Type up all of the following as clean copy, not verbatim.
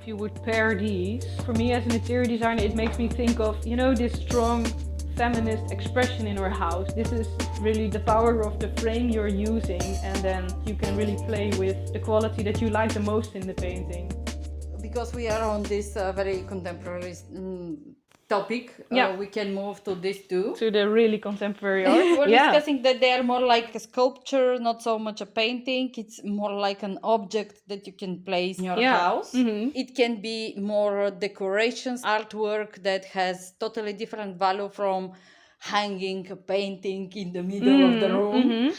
if you would pair these. For me as an interior designer, it makes me think of, you know, this strong feminist expression in our house. This is really the power of the frame you're using, and then you can really play with the quality that you like the most in the painting. Because we are on this very contemporary topic, we can move to this too. To the really contemporary art. We're discussing that they are more like a sculpture, not so much a painting. It's more like an object that you can place in your house. It can be more decorations, artwork that has totally different value from hanging a painting in the middle of the room.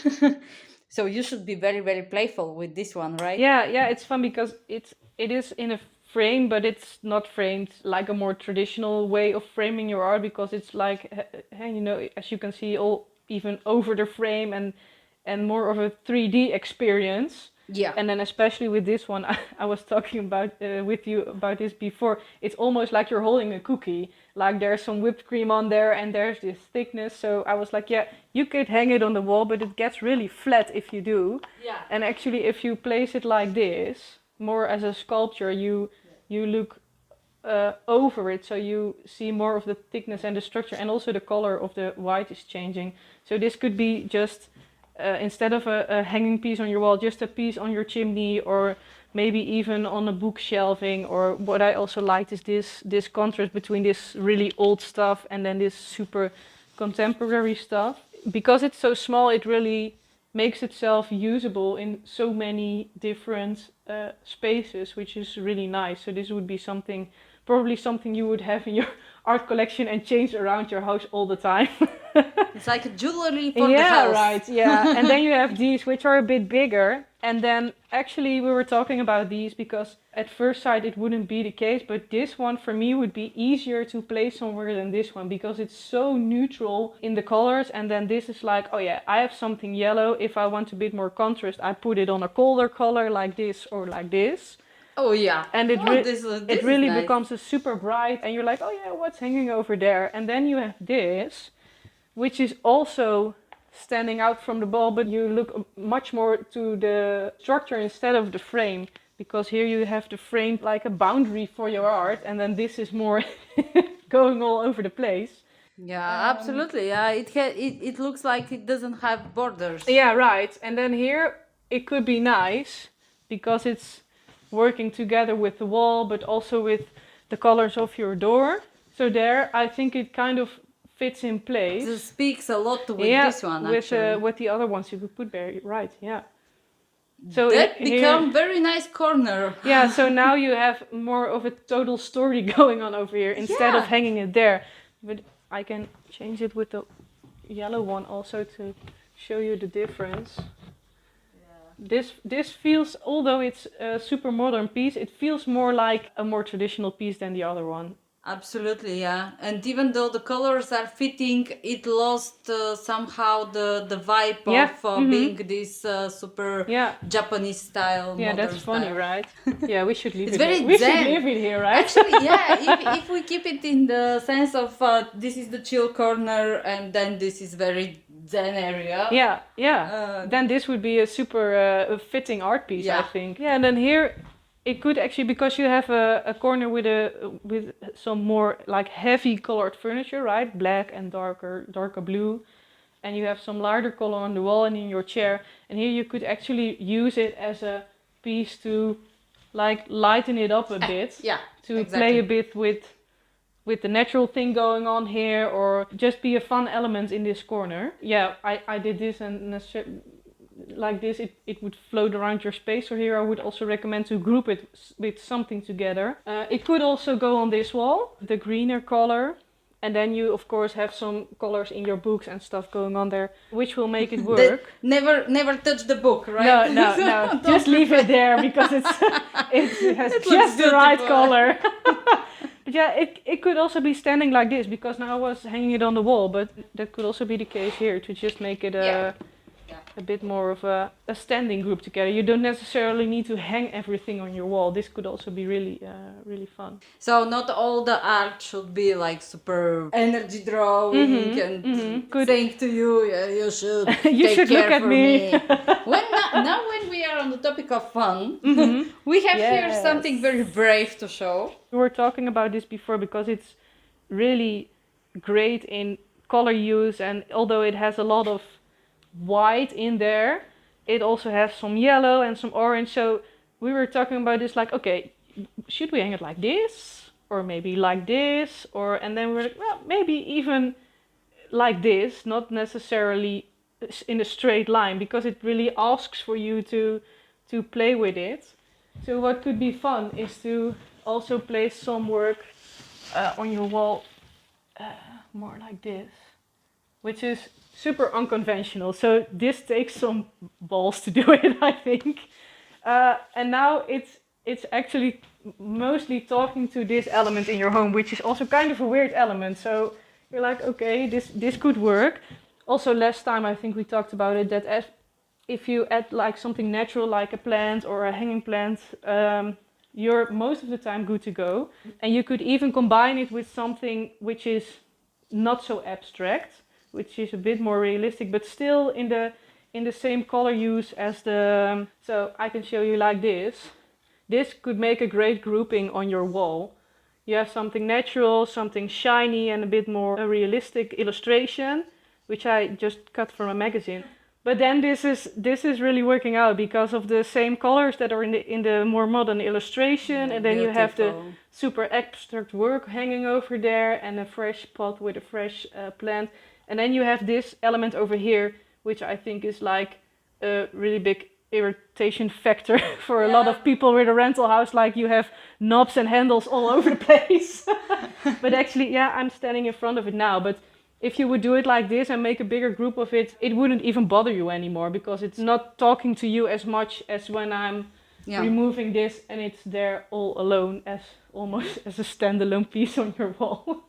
So you should be very, very playful with this one, right? Yeah, it's fun because it is in a frame, but it's not framed like a more traditional way of framing your art, because it's like, you know, as you can see, all even over the frame and more of a 3D experience. Yeah. And then especially with this one, I was talking about with you about this before. It's almost like you're holding a cookie. Like there's some whipped cream on there and there's this thickness. So I was like, yeah, you could hang it on the wall, but it gets really flat if you do. Yeah. And actually, if you place it like this, more as a sculpture, you look over it, so you see more of the thickness and the structure, and also the color of the white is changing. So this could be just instead of a hanging piece on your wall, just a piece on your chimney, or maybe even on a bookshelving. Or what I also liked is this contrast between this really old stuff and then this super contemporary stuff. Because it's so small, it really makes itself usable in so many different spaces, which is really nice. So this would be probably something you would have in your art collection and change around your house all the time. It's like a jewelry for the house. Yeah, right, yeah. And then you have these, which are a bit bigger. And then actually we were talking about these because at first sight it wouldn't be the case, but this one for me would be easier to place somewhere than this one, because it's so neutral in the colors. And then this is like, oh yeah, I have something yellow. If I want a bit more contrast, I put it on a colder color like this or like this. Oh yeah. And it this really nice. becomes a super bright, and you're like, oh yeah, what's hanging over there? And then you have this, which is also standing out from the ball, but you look much more to the structure instead of the frame, because here you have the frame like a boundary for your art, and then this is more going all over the place. Yeah, absolutely. Yeah, it looks like it doesn't have borders. Yeah, right. And then here it could be nice because it's working together with the wall, but also with the colors of your door. So there, I think it kind of fits in place. It speaks a lot with this one, actually. With the other ones you could put there, right? Yeah. So that become very nice corner. Yeah. So now you have more of a total story going on over here instead of hanging it there. But I can change it with the yellow one also to show you the difference. This feels, although it's a super modern piece, it feels more like a more traditional piece than the other one. Absolutely, yeah. And even though the colors are fitting, it lost somehow the vibe of being this super Japanese style. Yeah, modern that's funny, style. right? Yeah, we should leave It's it very here. We zen. should leave it here, right? Actually, yeah, if we keep it in the sense of this is the chill corner and then this is very zen area. Yeah. Then this would be a super fitting art piece, I think. Yeah, and then here it could actually, because you have a corner with some more like heavy colored furniture, right? Black and darker blue. And you have some lighter color on the wall and in your chair. And here you could actually use it as a piece to like lighten it up a bit. Yeah, to play a bit with the natural thing going on here, or just be a fun element in this corner. Yeah, I did this, and like this it would float around your space. So here I would also recommend to group it with something together. It could also go on this wall, the greener color, and then you of course have some colors in your books and stuff going on there, which will make it work. Never touch the book, right? No. Just leave it there because it has just the right color. But yeah, it could also be standing like this, because now I was hanging it on the wall, but that could also be the case here, to just make it a bit more of a standing group together. You don't necessarily need to hang everything on your wall. This could also be really fun. So not all the art should be like super energy drawing and saying to you, you should you take should care look at for me. Now when we are on the topic of fun, we have here something very brave to show. We were talking about this before because it's really great in color use, and although it has a lot of white in there, it also has some yellow and some orange. So we were talking about this like, okay, should we hang it like this? Or maybe like this? And then we were like, well, maybe even like this, not necessarily in a straight line, because it really asks for you to play with it. So what could be fun is to also place some work on your wall more like this, which is super unconventional. So this takes some balls to do it, I think. And now it's actually mostly talking to this element in your home, which is also kind of a weird element. So you're like, okay, this could work. Also, last time I think we talked about it, that if you add like something natural, like a plant or a hanging plant, you're most of the time good to go. And you could even combine it with something which is not so abstract, which is a bit more realistic, but still in the same color use as the... So I can show you like this. This could make a great grouping on your wall. You have something natural, something shiny, and a bit more a realistic illustration, which I just cut from a magazine. But then this is really working out because of the same colors that are in the more modern illustration, and then you have the super abstract work hanging over there, and a fresh pot with a fresh plant, and then you have this element over here, which I think is like a really big irritation factor for a lot of people with a rental house. Like you have knobs and handles all over the place. But actually, yeah, I'm standing in front of it now, but if you would do it like this and make a bigger group of it, it wouldn't even bother you anymore, because it's not talking to you as much as when I'm removing this and it's there all alone, as almost as a standalone piece on your wall.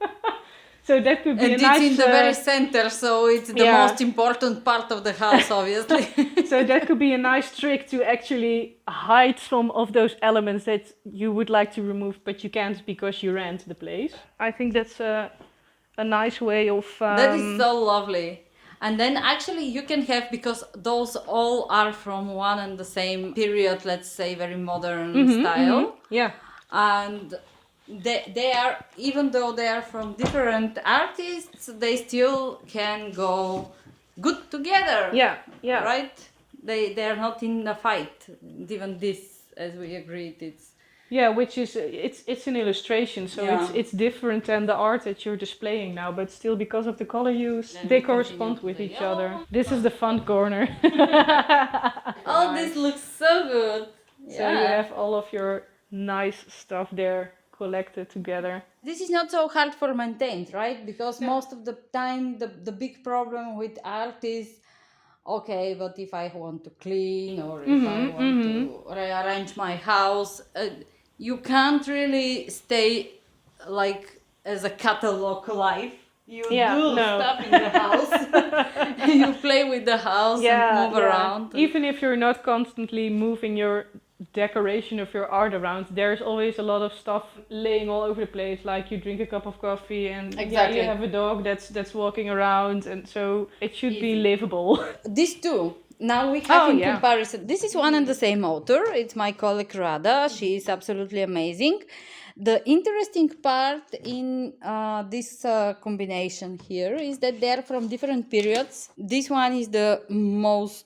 So that could be and a nice... And it's in the very center, so it's the most important part of the house, obviously. So that could be a nice trick to actually hide some of those elements that you would like to remove, but you can't because you rent the place. I think that's a nice way of... That is so lovely. And then actually you can have, because those all are from one and the same period, let's say very modern style. Yeah. And they are, even though they are from different artists, they still can go good together. Yeah, yeah. Right? They are not in a fight. Even this, as we agreed, it's... Yeah, which is it's an illustration, so it's different than the art that you're displaying now, but still because of the color use, they correspond with each other. This is the fun corner. Oh, this looks so good. So you have all of your nice stuff there collected together. This is not so hard for maintained, right? Because most of the time the big problem with art is, okay, but if I want to clean or if I want to rearrange my house, you can't really stay like as a catalog life. You do stuff in the house. You play with the house and move around. Even if you're not constantly moving your decoration of your art around, there's always a lot of stuff laying all over the place. Like you drink a cup of coffee and you have a dog that's walking around, and so it should be livable. These two. Now we have in comparison. This is one and the same author. It's my colleague Rada. She is absolutely amazing. The interesting part in this combination here is that they are from different periods. This one is the most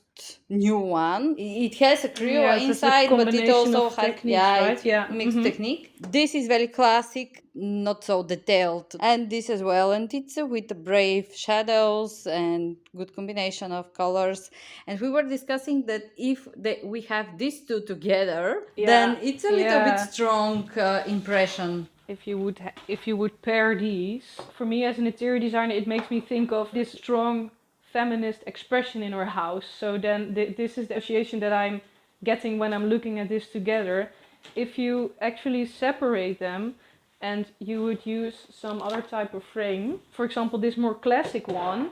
new one. It has a creo inside, but it also has mixed technique. This is very classic, not so detailed, and this as well. And it's with brave shadows and good combination of colors. And we were discussing that if we have these two together, then it's a little bit strong impression. If you would pair these, for me as an interior designer, it makes me think of this strong feminist expression in our house. So then this is the association that I'm getting when I'm looking at this together. If you actually separate them and you would use some other type of frame, for example this more classic one,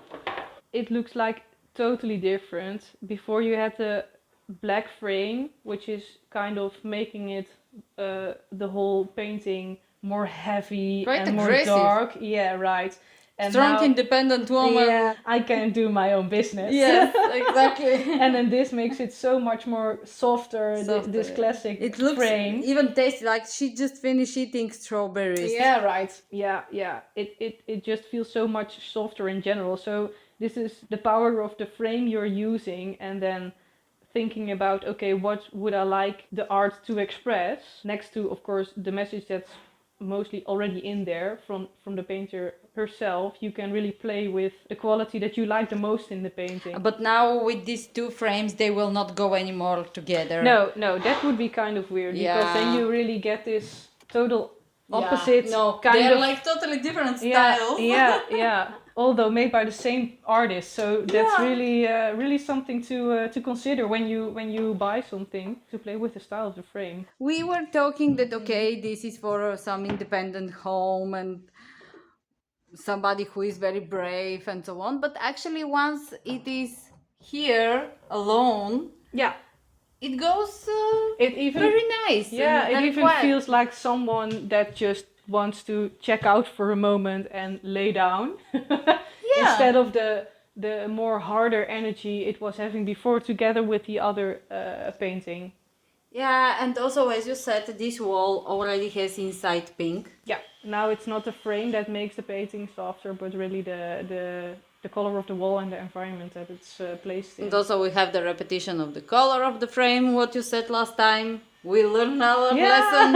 it looks like totally different. Before you had the black frame, which is kind of making it the whole painting more heavy and more dark. Yeah, right. And strong, now, independent woman. yeah, I can do my own business. Yes, exactly. And then this makes it so much more softer, this classic it looks frame. even tasty, like she just finished eating strawberries. Yeah, right. Yeah. It just feels so much softer in general. So this is the power of the frame you're using, and then thinking about, okay, what would I like the art to express, next to, of course, the message that's mostly already in there from the painter herself. You can really play with the quality that you like the most in the painting. But now with these two frames, they will not go anymore together. No, that would be kind of weird, because then you really get this total opposite they're like totally different styles. Yeah. Although made by the same artist, so that's really something to consider when you buy something, to play with the style of the frame. We were talking that okay, this is for some independent home and somebody who is very brave and so on, but actually once it is here alone, it goes it even very nice. Yeah, and it very even quiet. feels like someone that just wants to check out for a moment and lay down. Instead of the more harder energy it was having before, together with the other painting. Yeah, and also as you said, this wall already has inside pink. Yeah, now it's not the frame that makes the painting softer, but really the color of the wall and the environment that it's placed in. And also we have the repetition of the color of the frame, what you said last time. We learned our lesson.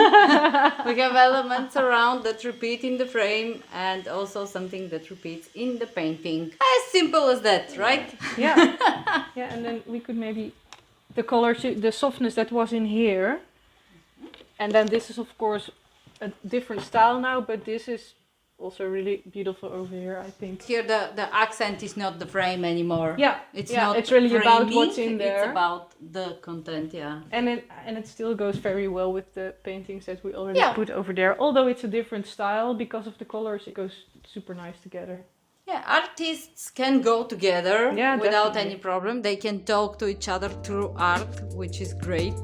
We have elements around that repeat in the frame, and also something that repeats in the painting. As simple as that, right? Yeah. And then we could maybe the color, the softness that was in here, and then this is of course a different style now, but this is also really beautiful over here, I think. Here the accent is not the frame anymore. It's really framing, about what's in there. It's about the content, And it still goes very well with the paintings that we already put over there. Although it's a different style, because of the colors, it goes super nice together. Yeah, artists can go together without definitely. any problem. They can talk to each other through art, which is great.